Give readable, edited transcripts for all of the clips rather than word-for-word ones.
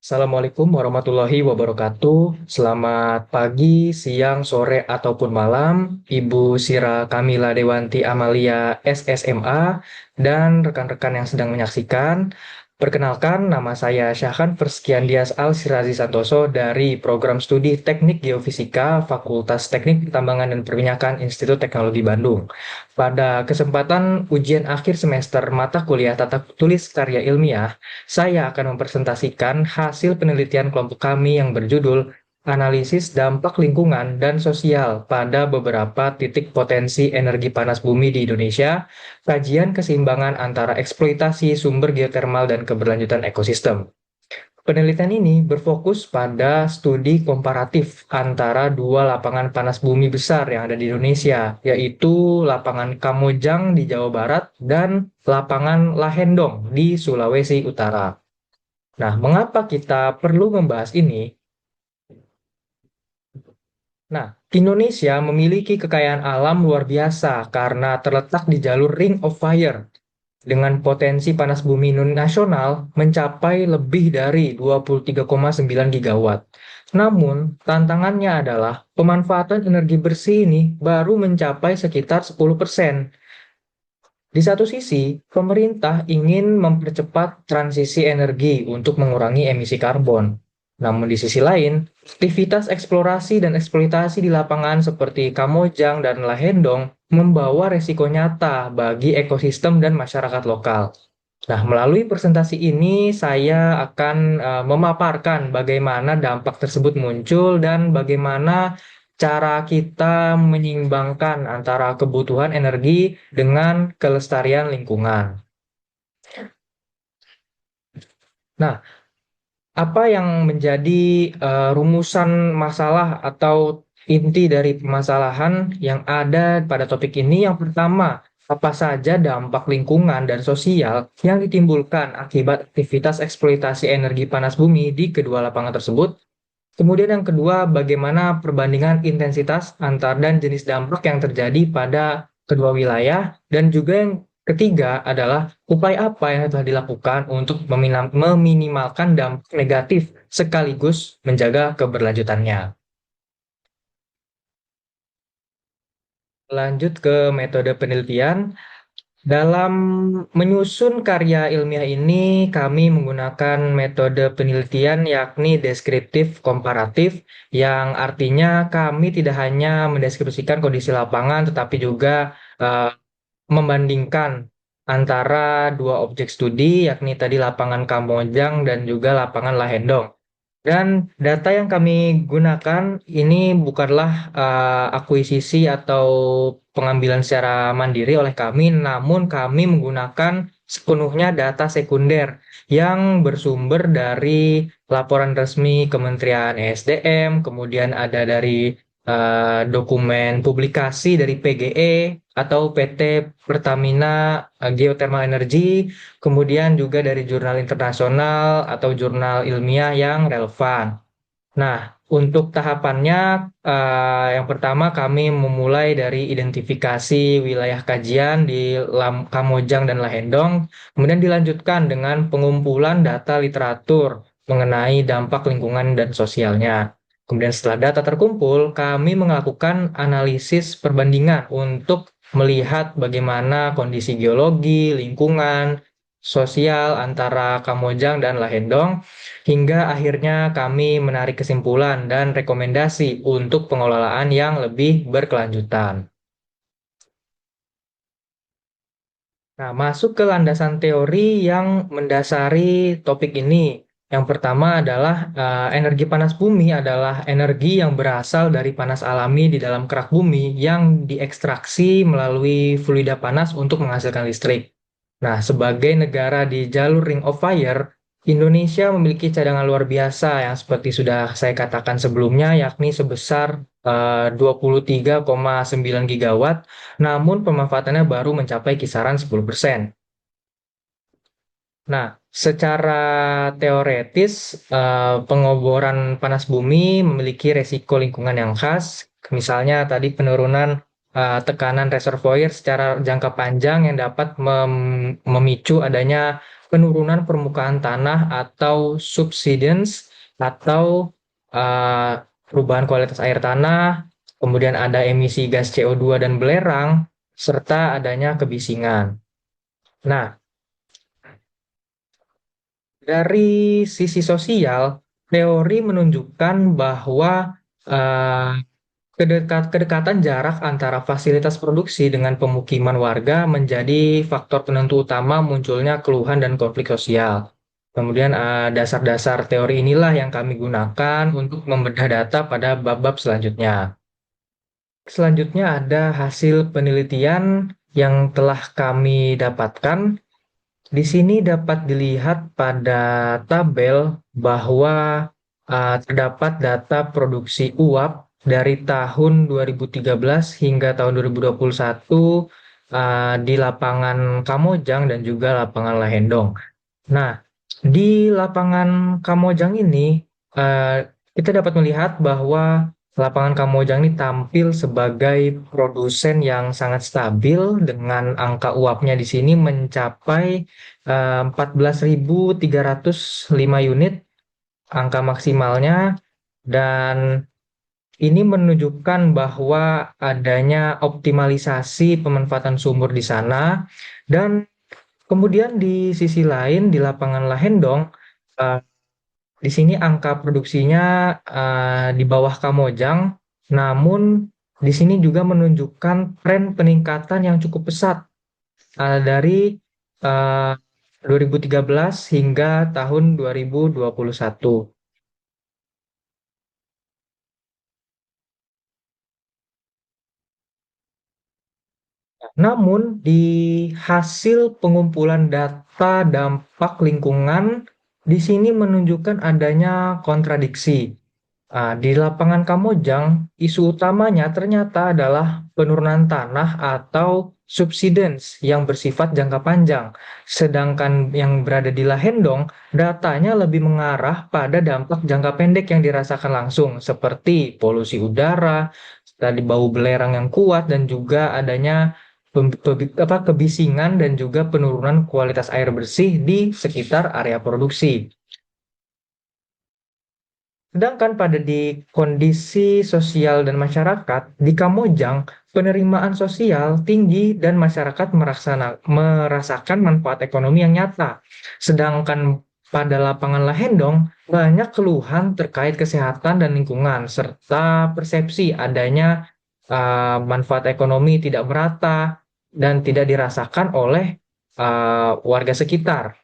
Assalamualaikum warahmatullahi wabarakatuh. Selamat pagi, siang, sore, ataupun malam, Ibu Sira Kamila Dewanti Amalia SSMA dan rekan-rekan yang sedang menyaksikan. Perkenalkan, nama saya Syahkan Persekian Dias Al Sirazi Santoso dari Program Studi Teknik Geofisika Fakultas Teknik Pertambangan dan Perminyakan Institut Teknologi Bandung. Pada kesempatan ujian akhir semester mata kuliah Tata Tulis Karya Ilmiah, saya akan mempresentasikan hasil penelitian kelompok kami yang berjudul Analisis Dampak Lingkungan dan Sosial pada beberapa titik potensi energi panas bumi di Indonesia, kajian keseimbangan antara eksploitasi sumber geotermal dan keberlanjutan ekosistem. Penelitian ini berfokus pada studi komparatif antara dua lapangan panas bumi besar yang ada di Indonesia, yaitu lapangan Kamojang di Jawa Barat dan lapangan Lahendong di Sulawesi Utara. Nah, mengapa kita perlu membahas ini? Nah, Indonesia memiliki kekayaan alam luar biasa karena terletak di jalur Ring of Fire dengan potensi panas bumi nasional mencapai lebih dari 23,9 gigawatt. Namun, tantangannya adalah pemanfaatan energi bersih ini baru mencapai sekitar 10%. Di satu sisi, pemerintah ingin mempercepat transisi energi untuk mengurangi emisi karbon. Namun di sisi lain, aktivitas eksplorasi dan eksploitasi di lapangan seperti Kamojang dan Lahendong membawa resiko nyata bagi ekosistem dan masyarakat lokal. Nah, melalui presentasi ini saya akan memaparkan bagaimana dampak tersebut muncul dan bagaimana cara kita menyeimbangkan antara kebutuhan energi dengan kelestarian lingkungan. Nah, apa yang menjadi rumusan masalah atau inti dari permasalahan yang ada pada topik ini? Yang pertama, apa saja dampak lingkungan dan sosial yang ditimbulkan akibat aktivitas eksploitasi energi panas bumi di kedua lapangan tersebut? Kemudian yang kedua, bagaimana perbandingan intensitas antar dan jenis dampak yang terjadi pada kedua wilayah? Dan juga yang ketiga adalah upaya apa yang telah dilakukan untuk meminimalkan dampak negatif sekaligus menjaga keberlanjutannya. Lanjut ke metode penelitian. Dalam menyusun karya ilmiah ini, kami menggunakan metode penelitian yakni deskriptif komparatif, yang artinya kami tidak hanya mendeskripsikan kondisi lapangan, tetapi juga eh, membandingkan antara dua objek studi, yakni tadi lapangan Kamojang dan juga lapangan Lahendong. Dan data yang kami gunakan ini bukanlah akuisisi atau pengambilan secara mandiri oleh kami, namun kami menggunakan sepenuhnya data sekunder yang bersumber dari laporan resmi Kementerian ESDM, kemudian ada dari dokumen publikasi dari PGE atau PT Pertamina Geothermal Energy, kemudian juga dari jurnal internasional atau jurnal ilmiah yang relevan. Nah, untuk tahapannya, yang pertama kami memulai dari identifikasi wilayah kajian di Kamojang dan Lahendong, kemudian dilanjutkan dengan pengumpulan data literatur mengenai dampak lingkungan dan sosialnya. Kemudian setelah data terkumpul, kami melakukan analisis perbandingan untuk melihat bagaimana kondisi geologi, lingkungan, sosial antara Kamojang dan Lahendong, hingga akhirnya kami menarik kesimpulan dan rekomendasi untuk pengelolaan yang lebih berkelanjutan. Nah, masuk ke landasan teori yang mendasari topik ini. Yang pertama adalah energi panas bumi adalah energi yang berasal dari panas alami di dalam kerak bumi yang diekstraksi melalui fluida panas untuk menghasilkan listrik. Nah, sebagai negara di jalur Ring of Fire, Indonesia memiliki cadangan luar biasa yang seperti sudah saya katakan sebelumnya, yakni sebesar 23,9 gigawatt, namun pemanfaatannya baru mencapai kisaran 10%. Nah, secara teoretis, pengoboran panas bumi memiliki resiko lingkungan yang khas. Misalnya tadi penurunan tekanan reservoir secara jangka panjang yang dapat memicu adanya penurunan permukaan tanah atau subsidence atau perubahan kualitas air tanah, kemudian ada emisi gas CO2 dan belerang, serta adanya kebisingan. Nah, dari sisi sosial, teori menunjukkan bahwa eh, kedekatan jarak antara fasilitas produksi dengan pemukiman warga menjadi faktor penentu utama munculnya keluhan dan konflik sosial. Kemudian dasar-dasar teori inilah yang kami gunakan untuk membedah data pada bab-bab selanjutnya. Selanjutnya ada hasil penelitian yang telah kami dapatkan. Di sini dapat dilihat pada tabel bahwa terdapat data produksi uap dari tahun 2013 hingga tahun 2021 di lapangan Kamojang dan juga lapangan Lahendong. Nah, di lapangan Kamojang ini eh, kita dapat melihat bahwa lapangan Kamojang ini tampil sebagai produsen yang sangat stabil dengan angka uapnya di sini mencapai 14.305 unit angka maksimalnya, dan ini menunjukkan bahwa adanya optimalisasi pemanfaatan sumur di sana. Dan kemudian di sisi lain di lapangan Lahendong, eh, di sini angka produksinya di bawah Kamojang, namun di sini juga menunjukkan tren peningkatan yang cukup pesat dari eh, 2013 hingga tahun 2021. Namun, di hasil pengumpulan data dampak lingkungan, di sini menunjukkan adanya kontradiksi. Di lapangan Kamojang, isu utamanya ternyata adalah penurunan tanah atau subsidence yang bersifat jangka panjang. Sedangkan yang berada di Lahendong, datanya lebih mengarah pada dampak jangka pendek yang dirasakan langsung, seperti polusi udara, tadi bau belerang yang kuat, dan juga adanya kebisingan dan juga penurunan kualitas air bersih di sekitar area produksi. Sedangkan pada di kondisi sosial dan masyarakat, di Kamojang, penerimaan sosial tinggi dan masyarakat merasakan manfaat ekonomi yang nyata. Sedangkan pada lapangan Lahendong, banyak keluhan terkait kesehatan dan lingkungan, serta persepsi adanya manfaat ekonomi tidak merata dan tidak dirasakan oleh warga sekitar.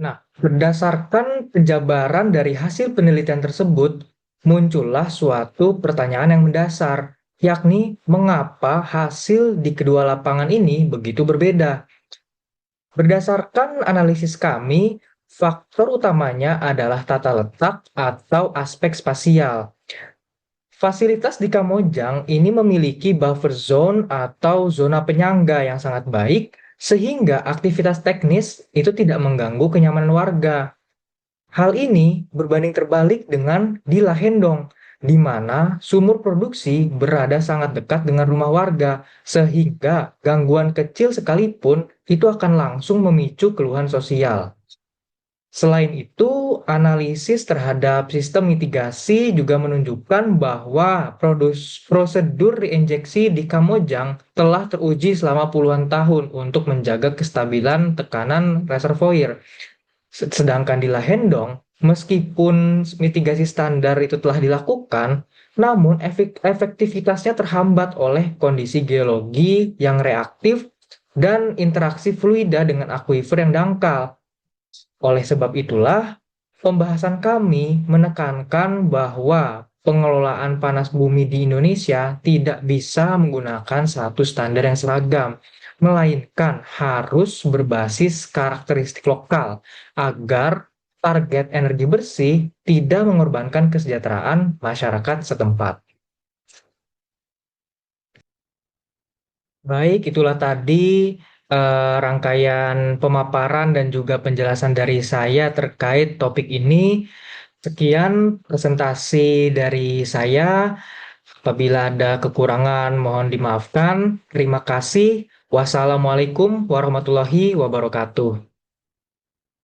Nah, berdasarkan penjabaran dari hasil penelitian tersebut, muncullah suatu pertanyaan yang mendasar, yakni mengapa hasil di kedua lapangan ini begitu berbeda. Berdasarkan analisis kami, faktor utamanya adalah tata letak atau aspek spasial. Fasilitas di Kamojang ini memiliki buffer zone atau zona penyangga yang sangat baik, sehingga aktivitas teknis itu tidak mengganggu kenyamanan warga. Hal ini berbanding terbalik dengan di Lahendong, di mana sumur produksi berada sangat dekat dengan rumah warga, sehingga gangguan kecil sekalipun itu akan langsung memicu keluhan sosial. Selain itu, analisis terhadap sistem mitigasi juga menunjukkan bahwa prosedur reinjeksi di Kamojang telah teruji selama puluhan tahun untuk menjaga kestabilan tekanan reservoir. Sedangkan di Lahendong, meskipun mitigasi standar itu telah dilakukan, namun efektivitasnya terhambat oleh kondisi geologi yang reaktif dan interaksi fluida dengan akuifer yang dangkal. Oleh sebab itulah, pembahasan kami menekankan bahwa pengelolaan panas bumi di Indonesia tidak bisa menggunakan satu standar yang seragam, melainkan harus berbasis karakteristik lokal agar target energi bersih tidak mengorbankan kesejahteraan masyarakat setempat. Baik, itulah tadi rangkaian pemaparan dan juga penjelasan dari saya terkait topik ini. Sekian presentasi dari saya. Apabila ada kekurangan, mohon dimaafkan. Terima kasih. Wassalamualaikum warahmatullahi wabarakatuh.